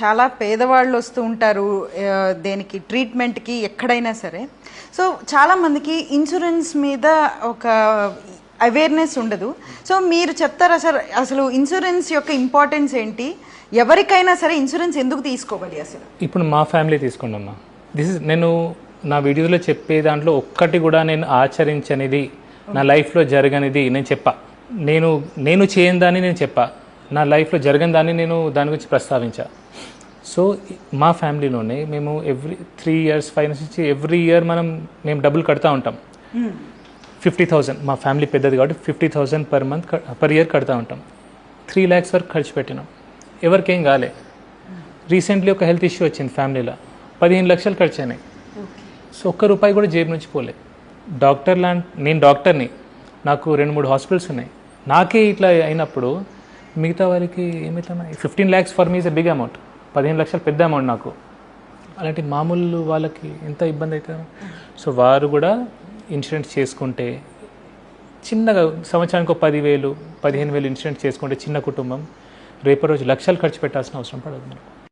చాలా పేదవాళ్ళు వస్తూ ఉంటారు దేనికి ట్రీట్మెంట్కి ఎక్కడైనా సరే. సో చాలామందికి ఇన్సూరెన్స్ మీద ఒక అవేర్నెస్ ఉండదు. సో మీరు చెప్తారా సార్ అసలు ఇన్సూరెన్స్ యొక్క ఇంపార్టెన్స్ ఏంటి, ఎవరికైనా సరే ఇన్సూరెన్స్ ఎందుకు తీసుకోవాలి అసలు? ఇప్పుడు మా ఫ్యామిలీ తీసుకోండమ్మా, నేను నా వీడియోలో చెప్పే దాంట్లో ఒక్కటి కూడా నేను ఆచరించనిది, నా లైఫ్లో జరగనిది నేను చెప్పా. నేను చేయని దాన్ని నేను చెప్పా, నా లైఫ్లో జరగని దాన్ని నేను దాని గురించి ప్రస్తావించా. సో మా ఫ్యామిలీలోనే మేము ఎవ్రీ 3 years 5 years నుంచి ఎవ్రీ ఇయర్ మేము డబ్బులు కడతా ఉంటాం. 50,000, మా ఫ్యామిలీ పెద్దది కాబట్టి 50,000 పర్ ఇయర్ కడతా ఉంటాం. 3 lakhs వరకు ఖర్చు పెట్టినాం, ఎవరికేం కాలే. రీసెంట్లీ ఒక హెల్త్ ఇష్యూ వచ్చింది ఫ్యామిలీలో, 15 లక్షలు ఖర్చు అయినాయి. సో ఒక్క రూపాయి కూడా జేబు నుంచి పోలే. నేను డాక్టర్ని, నాకు 2-3 హాస్పిటల్స్ ఉన్నాయి. నాకే ఇట్లా అయినప్పుడు మిగతా వారికి ఏమవుతామా? 15 lakhs for me is a big amount. 15 లక్షలు పెద్ద అమౌంట్ నాకు. అలాంటి మామూలు వాళ్ళకి ఎంత ఇబ్బంది అవుతుంది. సో వారు కూడా ఇన్సూరెన్స్ చేసుకుంటే చిన్నగా సంవత్సరానికి 10,000 15,000 ఇన్సూరెన్స్ చేసుకుంటే చిన్న కుటుంబం రేపు రోజు లక్షలు ఖర్చు పెట్టాల్సిన అవసరం పడదు మనకు.